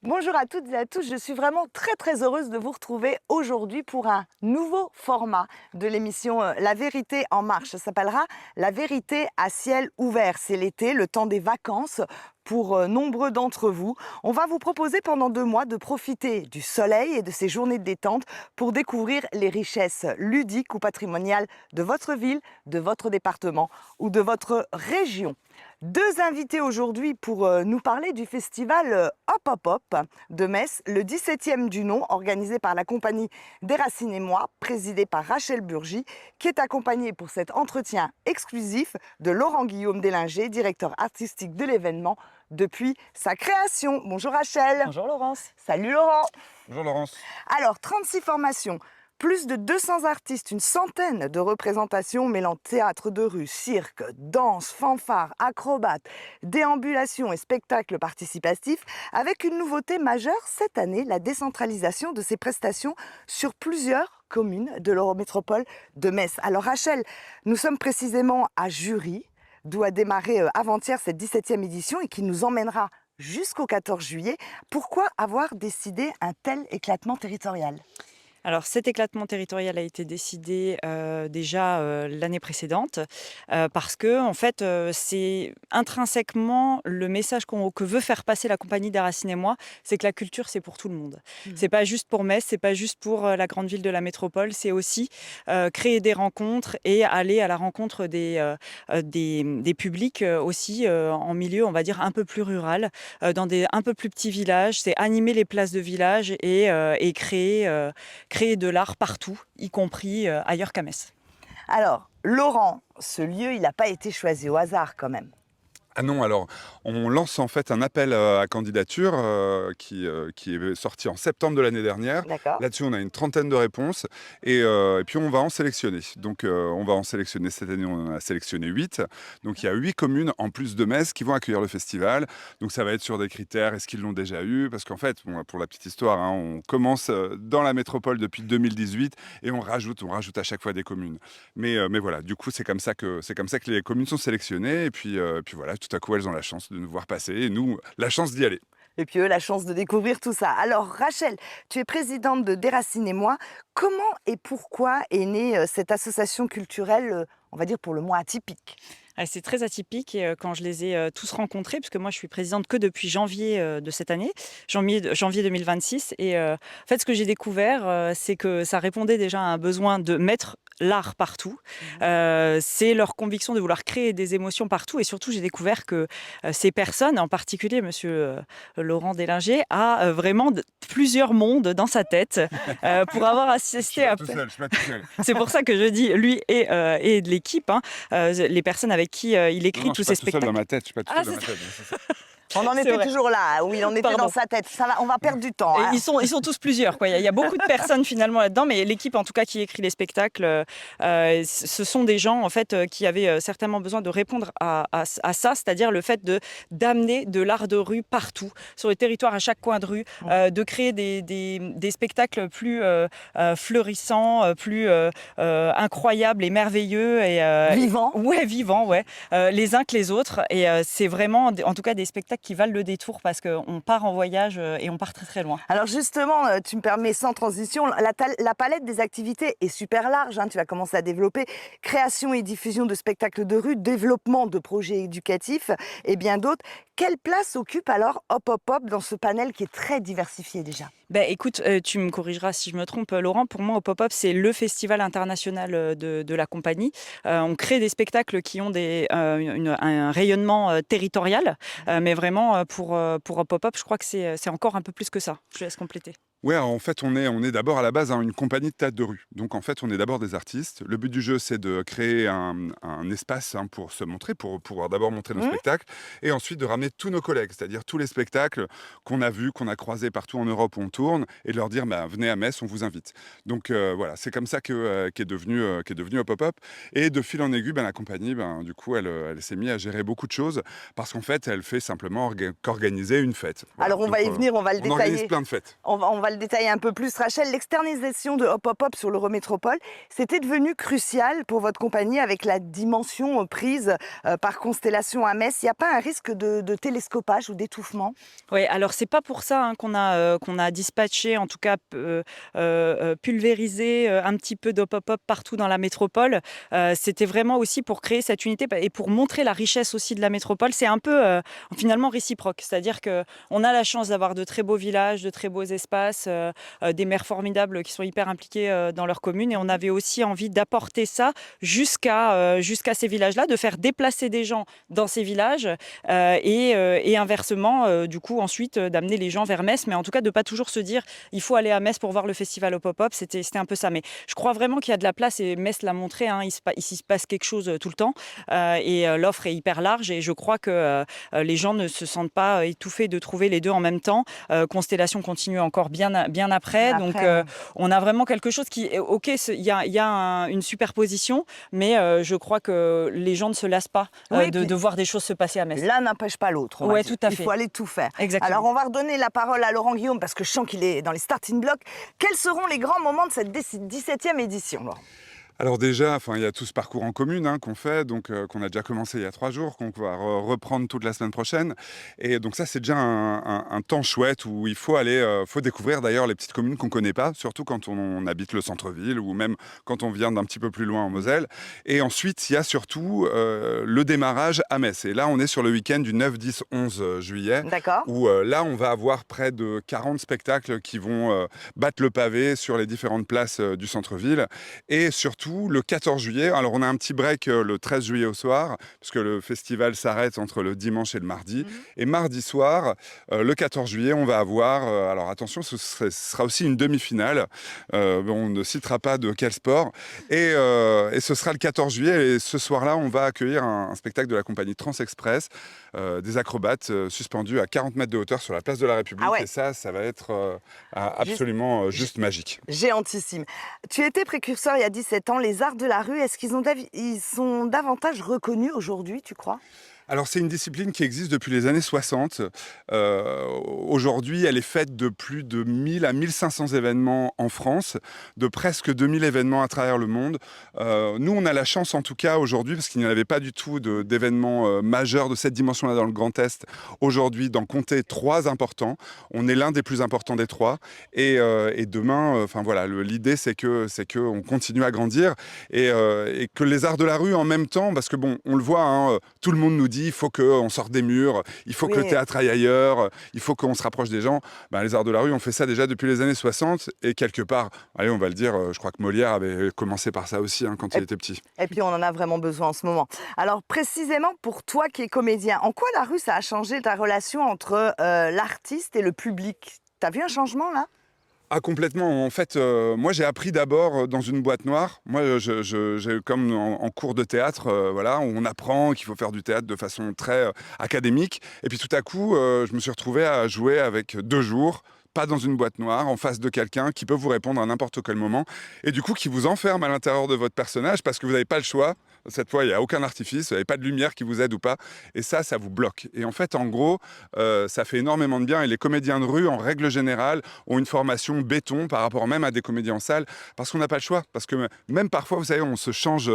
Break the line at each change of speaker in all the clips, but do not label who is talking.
Bonjour à toutes et à tous, je suis vraiment très heureuse de vous retrouver aujourd'hui pour un nouveau format de l'émission La vérité en marche. Ça s'appellera La vérité à ciel ouvert. C'est l'été, le temps des vacances pour nombreux d'entre vous. On va vous proposer pendant 2 mois de profiter du soleil et de ces journées de détente pour découvrir les richesses ludiques ou patrimoniales de votre ville, de votre département ou de votre région. Deux invités aujourd'hui pour nous parler du festival Hop Hop Hop de Metz, le 17e du nom, organisé par la compagnie Déracinez-moi, présidée par Rachel Burgy, qui est accompagnée pour cet entretien exclusif de Laurent-Guillaume Deslinger, directeur artistique de l'événement depuis sa création. Bonjour Rachel.
Bonjour Laurence.
Salut Laurent.
Bonjour Laurence.
Alors, 36 formations, plus de 200 artistes, une centaine de représentations mêlant théâtre de rue, cirque, danse, fanfare, acrobates, déambulations et spectacles participatifs, avec une nouveauté majeure cette année, la décentralisation de ces prestations sur plusieurs communes de l'Eurométropole de Metz. Alors Rachel, nous sommes précisément à Jury, d'où a démarré avant-hier cette 17e édition et qui nous emmènera jusqu'au 14 juillet. Pourquoi avoir décidé un tel éclatement territorial ?
Alors cet éclatement territorial a été décidé déjà l'année précédente parce que en fait c'est intrinsèquement le message que veut faire passer la compagnie Déracinez-moi, c'est que la culture c'est pour tout le monde. C'est pas juste pour Metz, c'est pas juste pour la grande ville de la métropole, c'est aussi créer des rencontres et aller à la rencontre des publics aussi en milieu on va dire un peu plus rural, dans des un peu plus petits villages. C'est animer les places de village et créer de l'art partout, y compris ailleurs qu'à Metz.
Alors, Laurent, ce lieu, il n'a pas été choisi au hasard quand même.
Ah non, alors on lance en fait un appel à candidature qui est sorti en septembre de l'année dernière.
D'accord.
Là-dessus, on a une trentaine de réponses et puis on va en sélectionner. Donc on va en sélectionner cette année, on en a sélectionné 8. Donc il y a 8 communes en plus de Metz qui vont accueillir le festival. Donc ça va être sur des critères, est-ce qu'ils l'ont déjà eu? Parce qu'en fait, bon, pour la petite histoire, hein, on commence dans la métropole depuis 2018 et on rajoute à chaque fois des communes. Mais voilà, du coup, c'est comme ça que les communes sont sélectionnées. Et puis voilà, tout à coup, elles ont la chance de nous voir passer et nous, la chance d'y aller.
Et puis eux, la chance de découvrir tout ça. Alors Rachel, tu es présidente de Déracinez-moi. Comment et pourquoi est née cette association culturelle, on va dire pour le moins atypique ?
Ah, c'est très atypique et quand je les ai tous rencontrés, puisque moi je suis présidente que depuis janvier de cette année, janvier 2026. Et en fait, ce que j'ai découvert, c'est que ça répondait déjà à un besoin de mettre l'art partout. C'est leur conviction de vouloir créer des émotions partout. Et surtout, j'ai découvert que ces personnes, en particulier monsieur Laurent Deslinger, a vraiment plusieurs mondes dans sa tête pour avoir assisté à...
Je suis pas tout seul.
C'est pour ça que je dis lui et de l'équipe, hein, les personnes avec qui il
Non,
écrit
non,
tous
je suis
ces
pas tout seul dans
spectacles.
ma tête. Je suis pas tout
Ah,
seul dans
c'est
ma tête. C'est ça.
On en
c'est
était
vrai.
toujours là, où il en était
Pardon.
dans sa tête. Ça va, on va perdre du temps.
Et
Hein.
ils sont tous plusieurs, quoi. Il y a beaucoup de personnes finalement là-dedans, mais l'équipe en tout cas qui écrit les spectacles, ce sont des gens en fait qui avaient certainement besoin de répondre à ça, c'est-à-dire le fait d'amener de l'art de rue partout, sur le territoire, à chaque coin de rue, de créer des spectacles plus fleurissants, plus incroyables et merveilleux
Vivant.
Ouais, vivants, ouais, les uns que les autres. Et c'est vraiment, en tout cas, des spectacles qui valent le détour parce qu'on part en voyage et on part très loin.
Alors justement, tu me permets sans transition, la palette des activités est super large. Hein. Tu vas commencer à développer création et diffusion de spectacles de rue, développement de projets éducatifs et bien d'autres. Quelle place occupe alors Hop Hop Hop dans ce panel qui est très diversifié déjà ?
Ben, écoute, tu me corrigeras si je me trompe, Laurent. Pour moi, au Pop-Up, c'est le festival international de la compagnie. On crée des spectacles qui ont un rayonnement territorial, mais vraiment, pour Pop-Up, je crois que c'est encore un peu plus que ça. Je laisse compléter.
Ouais, en fait, on est d'abord à la base une compagnie de théâtre de rue. Donc, en fait, on est d'abord des artistes. Le but du jeu, c'est de créer un espace pour se montrer, pour pouvoir d'abord montrer nos spectacles, et ensuite de ramener tous nos collègues, c'est-à-dire tous les spectacles qu'on a vus, qu'on a croisés partout en Europe où on tourne, et de leur dire, bah, venez à Metz, on vous invite. Donc, voilà, c'est comme ça qu'est devenu Hop Hop Hop. Et de fil en aiguille, la compagnie, du coup, elle s'est mise à gérer beaucoup de choses, parce qu'en fait, elle fait simplement qu'organiser une fête. Voilà.
Alors on
Donc,
va y venir, on va le
on organise
détailler.
plein de fêtes.
On va va le détailler un peu plus. Rachel, l'externalisation de Hop Hop Hop sur l'Eurométropole, c'était devenu crucial pour votre compagnie avec la dimension prise par Constellation à Metz. Il n'y a pas un risque de télescopage ou d'étouffement?
Oui, alors c'est pas pour ça qu'on a dispatché, en tout cas pulvérisé un petit peu de pop-up partout dans la métropole. C'était vraiment aussi pour créer cette unité et pour montrer la richesse aussi de la métropole. C'est un peu finalement réciproque, c'est-à-dire qu'on a la chance d'avoir de très beaux villages, de très beaux espaces, des maires formidables qui sont hyper impliqués dans leur commune, et on avait aussi envie d'apporter ça jusqu'à ces villages-là, de faire déplacer des gens dans ces villages et inversement, du coup, ensuite d'amener les gens vers Metz, mais en tout cas de pas toujours se dire il faut aller à Metz pour voir le festival au pop-up. C'était un peu ça. Mais je crois vraiment qu'il y a de la place, et Metz l'a montré, hein, ici se passe quelque chose tout le temps, et l'offre est hyper large, et je crois que les gens ne se sentent pas étouffés de trouver les deux en même temps. Constellation continue encore bien après, donc on a vraiment quelque chose qui, ok, il y a une superposition, mais je crois que les gens ne se lassent pas de voir des choses se passer à Metz.
L'un n'empêche pas l'autre.
Ouais, tout à fait.
Il faut aller tout faire.
Exactement.
Alors, on va redonner la parole à Laurent Guillaume parce que je sens qu'il est dans les starting blocks. Quels seront les grands moments de cette 17e édition, Laurent?
Alors déjà, il y a tout ce parcours en commune qu'on fait, donc qu'on a déjà commencé il y a 3 jours, qu'on va reprendre toute la semaine prochaine. Et donc ça, c'est déjà un temps chouette où il faut aller, faut découvrir d'ailleurs les petites communes qu'on ne connaît pas, surtout quand on habite le centre-ville ou même quand on vient d'un petit peu plus loin en Moselle. Et ensuite, il y a surtout le démarrage à Metz. Et là, on est sur le week-end du 9, 10, 11 juillet.
D'accord.
Où là, on va avoir près de 40 spectacles qui vont battre le pavé sur les différentes places du centre-ville. Et surtout, le 14 juillet, alors on a un petit break le 13 juillet au soir, parce que le festival s'arrête entre le dimanche et le mardi. Et mardi soir, le 14 juillet, on va avoir, alors attention, ce sera aussi une demi-finale, on ne citera pas de quel sport, et ce sera le 14 juillet, et ce soir-là, on va accueillir un spectacle de la compagnie Transexpress, des acrobates suspendus à 40 mètres de hauteur sur la place de la République.
Ah ouais.
Et ça va être absolument juste magique.
Géantissime. Tu étais précurseur il y a 17 ans. Les arts de la rue, est-ce ils sont davantage reconnus aujourd'hui, tu crois?
Alors c'est une discipline qui existe depuis les années 60. Aujourd'hui, elle est faite de plus de 1000 à 1500 événements en France, de presque 2000 événements à travers le monde. Nous, on a la chance en tout cas aujourd'hui, parce qu'il n'y en avait pas du tout d'événements majeurs de cette dimension-là dans le Grand Est, aujourd'hui d'en compter 3 importants. On est l'un des plus importants des 3. Et demain, voilà, l'idée c'est que on continue à grandir et que les arts de la rue en même temps, parce que bon, on le voit, tout le monde nous dit il faut qu'on sorte des murs, il faut que le théâtre aille ailleurs, il faut qu'on se rapproche des gens. Les arts de la rue, on fait ça déjà depuis les années 60, et quelque part, allez, on va le dire, je crois que Molière avait commencé par ça aussi quand il était petit.
Et puis on en a vraiment besoin en ce moment. Alors précisément pour toi qui es comédien, en quoi la rue ça a changé ta relation entre l'artiste et le public? T'as vu un changement là?
Ah, complètement. En fait, moi, j'ai appris d'abord dans une boîte noire. Moi, j'ai comme en cours de théâtre, voilà, où on apprend qu'il faut faire du théâtre de façon très académique. Et puis tout à coup, je me suis retrouvé à jouer avec 2 jours, pas dans une boîte noire, en face de quelqu'un qui peut vous répondre à n'importe quel moment, et du coup qui vous enferme à l'intérieur de votre personnage parce que vous n'avez pas le choix. Cette fois, il n'y a aucun artifice, vous n'avez pas de lumière qui vous aide ou pas, et ça vous bloque. Et en fait, en gros, ça fait énormément de bien, et les comédiens de rue, en règle générale, ont une formation béton par rapport même à des comédiens en salle, parce qu'on n'a pas le choix, parce que même parfois, vous savez, on se change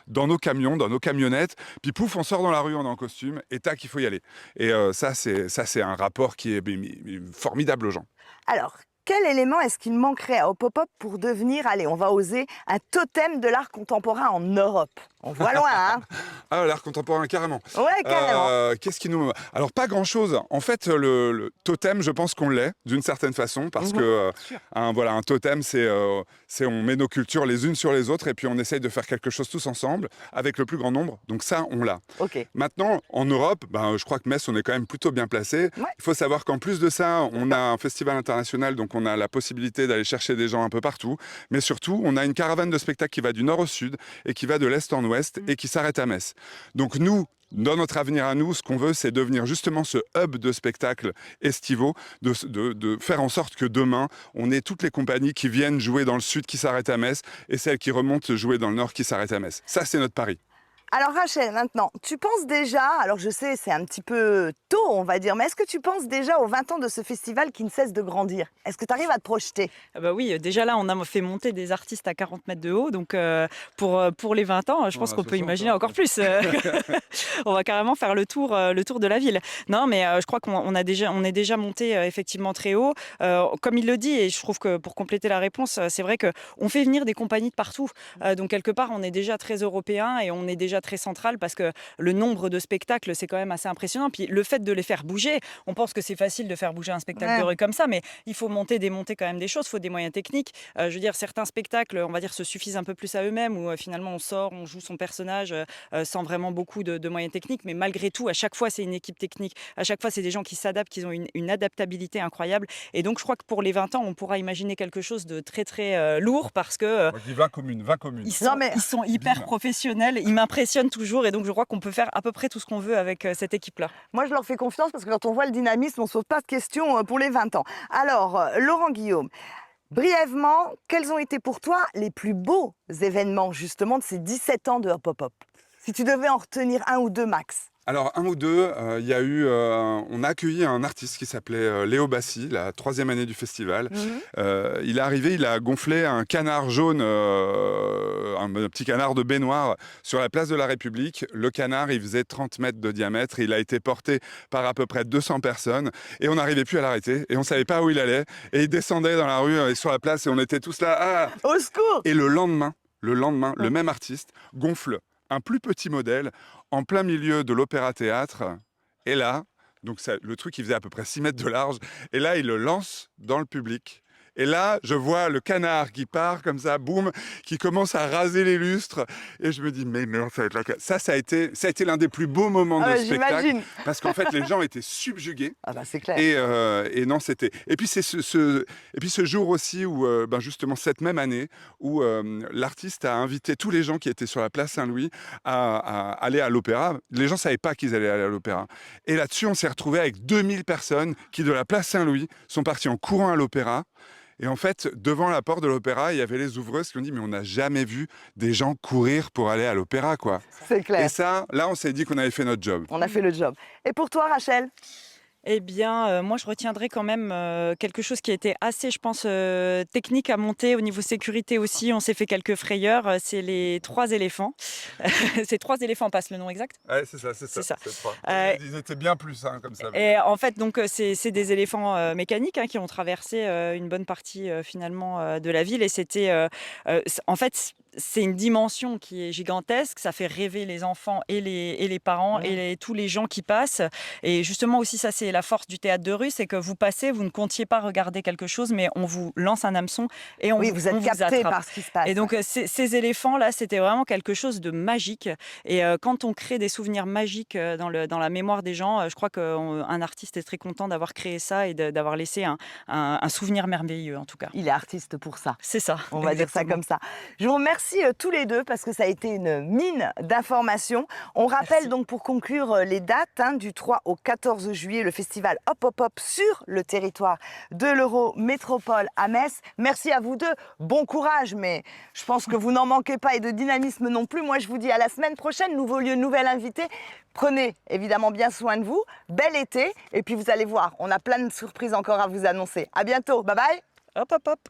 dans nos camions, dans nos camionnettes, puis pouf, on sort dans la rue, on est en costume, et tac, il faut y aller. Et ça, c'est un rapport qui est formidable aux gens.
Alors, quel élément est-ce qu'il manquerait au pop-up pour devenir, allez, on va oser, un totem de l'art contemporain en Europe? On voit loin, hein?
Ah, l'art contemporain, carrément.
Ouais, carrément.
Qu'est-ce qui nous... Alors, pas grand-chose. En fait, le totem, je pense qu'on l'est, d'une certaine façon, parce que un totem, c'est on met nos cultures les unes sur les autres, et puis on essaye de faire quelque chose tous ensemble, avec le plus grand nombre. Donc ça, on l'a.
Ok.
Maintenant, en Europe, je crois que Metz, on est quand même plutôt bien placé.
Ouais.
Il faut savoir qu'en plus de ça, on a un festival international, donc on a la possibilité d'aller chercher des gens un peu partout. Mais surtout, on a une caravane de spectacles qui va du nord au sud, et qui va de l'est en ouest, et qui s'arrête à Metz. Donc nous, dans notre avenir à nous, ce qu'on veut, c'est devenir justement ce hub de spectacles estivaux, de faire en sorte que demain, on ait toutes les compagnies qui viennent jouer dans le sud qui s'arrêtent à Metz, et celles qui remontent jouer dans le nord qui s'arrêtent à Metz. Ça, c'est notre pari.
Alors Rachel, maintenant, tu penses déjà, alors je sais c'est un petit peu tôt on va dire, mais est-ce que tu penses déjà aux 20 ans de ce festival qui ne cesse de grandir? Est-ce que tu arrives à te projeter?
Ah bah oui, déjà là, on a fait monter des artistes à 40 mètres de haut, donc pour les 20 ans, je
On
pense
a
qu'on peut
60,
imaginer
hein.
encore plus. On va carrément faire le tour de la ville. Non, mais je crois on est déjà monté effectivement très haut. Comme il le dit, et je trouve que pour compléter la réponse, c'est vrai qu'on fait venir des compagnies de partout. Donc quelque part, on est déjà très européen et on est déjà très central parce que le nombre de spectacles, c'est quand même assez impressionnant. Puis le fait de les faire bouger, on pense que c'est facile de faire bouger un spectacle de
Ouais.
rue comme ça, mais il faut démonter quand même des choses, il faut des moyens techniques. Je veux dire, certains spectacles, on va dire, se suffisent un peu plus à eux-mêmes, où finalement on sort, on joue son personnage sans vraiment beaucoup de moyens techniques, mais malgré tout, à chaque fois, c'est une équipe technique. À chaque fois, c'est des gens qui s'adaptent, qui ont une adaptabilité incroyable. Et donc, je crois que pour les 20 ans, on pourra imaginer quelque chose de très, très lourd parce que
Moi, je dis 20 communes, 20 communes.
Non, mais-
ils sont hyper professionnels, ils m'impressionnent toujours. Et donc, je crois qu'on peut faire à peu près tout ce qu'on veut avec cette équipe-là.
Moi, je leur fais confiance parce que quand on voit le dynamisme, on ne se pose pas de questions pour les 20 ans. Alors, Laurent Guillaume, brièvement, quels ont été pour toi les plus beaux événements justement de ces 17 ans de Hop Hop Hop? Si tu devais en retenir un ou deux max.
Alors, un ou deux, il y a eu, on a accueilli un artiste qui s'appelait Léo Bassi, la 3e année du festival. Il est arrivé, il a gonflé un canard jaune, un petit canard de baignoire sur la place de la République. Le canard, il faisait 30 mètres de diamètre. Il a été porté par à peu près 200 personnes et on n'arrivait plus à l'arrêter et on savait pas où il allait. Et il descendait dans la rue et sur la place et on était tous là. Ah.
Au secours!
Et le lendemain, le même artiste gonfle un plus petit modèle en plein milieu de l'opéra-théâtre. Et là, donc le truc, il faisait à peu près 6 mètres de large. Et là, il le lance dans le public. Et là, je vois le canard qui part comme ça, boum, qui commence à raser les lustres. Et je me dis, mais non, ça va être ça a été l'un des plus beaux moments
Ah
de
ouais,
spectacle.
j'imagine.
Parce qu'en fait, les gens étaient subjugués.
Ah bah c'est clair.
Et non, c'était. Et puis c'est et puis ce jour aussi où, justement cette même année, où l'artiste a invité tous les gens qui étaient sur la place Saint-Louis à aller à l'opéra. Les gens savaient pas qu'ils allaient aller à l'opéra. Et là-dessus, on s'est retrouvé avec 2000 personnes qui de la place Saint-Louis sont parties en courant à l'opéra. Et en fait, devant la porte de l'opéra, il y avait les ouvreuses qui ont dit mais on n'a jamais vu des gens courir pour aller à l'opéra, quoi.
C'est clair.
Et ça, là, on s'est dit qu'on avait fait notre job.
On a fait le job. Et pour toi, Rachel?
Eh bien, moi, je retiendrai quand même quelque chose qui a été assez, je pense, technique à monter au niveau sécurité aussi. On s'est fait quelques frayeurs. C'est les 3 éléphants. C'est 3 éléphants, passe le nom exact?
Ouais, c'est ça.
C'est ça.
Ils étaient bien plus, hein, comme ça.
Et en fait, donc, c'est des éléphants mécaniques qui ont traversé une bonne partie finalement de la ville. Et c'était, en fait, c'est une dimension qui est gigantesque. Ça fait rêver les enfants et les parents et tous les gens qui passent. Et justement aussi, ça, c'est la force du théâtre de rue, c'est que vous passez, vous ne comptiez pas regarder quelque chose, mais on vous lance un hameçon et on
vous êtes
on vous
capté
attrape.
par ce qui se passe.
Et donc, ces éléphants-là, c'était vraiment quelque chose de magique. Et quand on crée des souvenirs magiques dans la mémoire des gens, je crois qu'un artiste est très content d'avoir créé ça et d'avoir laissé un souvenir merveilleux, en tout cas.
Il est artiste pour ça.
C'est ça.
On va dire ça
exactement.
comme ça. Je vous remercie tous les deux parce que ça a été une mine d'informations. On rappelle
Merci.
donc pour conclure les dates du 3 au 14 juillet, le festival Hop Hop Hop sur le territoire de l'Eurométropole à Metz. Merci à vous deux. Bon courage, mais je pense que vous n'en manquez pas et de dynamisme non plus. Moi, je vous dis à la semaine prochaine. Nouveau lieu, nouvel invité. Prenez évidemment bien soin de vous. Bel été. Et puis vous allez voir, on a plein de surprises encore à vous annoncer. À bientôt. Bye bye.
Hop, hop, hop.